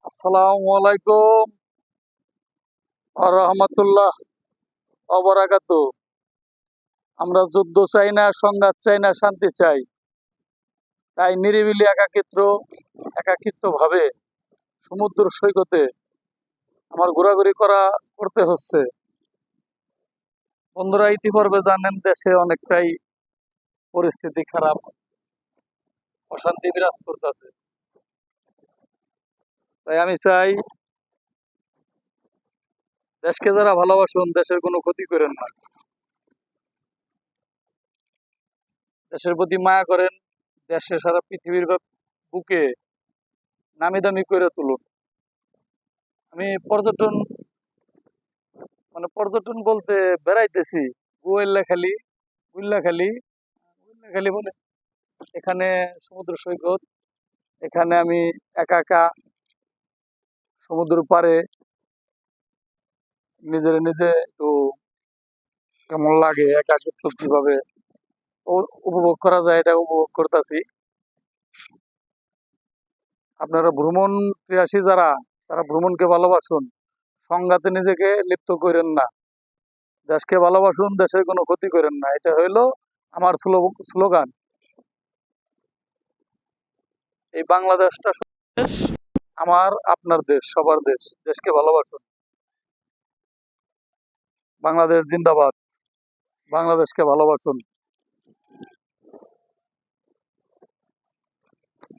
আসসালামু আলাইকুম রহমতুল্লাহ অবরাকাতু। আমরা যুদ্ধ চাই না, সংঘাত চাই না, শান্তি চাই। তাই নিরিবিলি একাকিত্ব ভাবে সমুদ্র সৈকতে আমার ঘোরাঘুরি করতে হচ্ছে। বন্ধুরা, ইতিপূর্বে জানেন দেশে অনেকটাই পরিস্থিতি খারাপ, অশান্তি বিরাজ করতেছে। তাই আমি চাই দেশকে যারা ভালোবাসুন, দেশের কোনো ক্ষতি করেন না, দেশের প্রতি মায়া করেন, দেশে সারা পৃথিবীর বুকে নামি দামি করে তুলুন। আমি পর্যটন বলতে বেড়াইতেছি গুয়েল্লাখালী, গুল্লাখালী, গুল্লাখালী বলে এখানে সমুদ্র সৈকত। এখানে আমি একা একা সমুদ্র পাড়ে নিজের নিজে একটু কেমন লাগে, একাকিত্ব কিভাবে উপভোগ করা যায় এটা উপভোগ করতেছি। আপনারা ভ্রমণ প্রিয়াসী যারা, তারা ভ্রমণকে ভালোবাসুন, সংঘাতে নিজেকে লিপ্ত করেন না, দেশকে ভালোবাসুন, দেশের কোনো ক্ষতি করেন না। এটা হইলো আমার স্লোগান। এই বাংলাদেশটা দেশ, আমার আপনার দেশ, সবার দেশ। দেশকে ভালোবাসুন। বাংলাদেশ জিন্দাবাদ। বাংলাদেশকে ভালোবাসুন।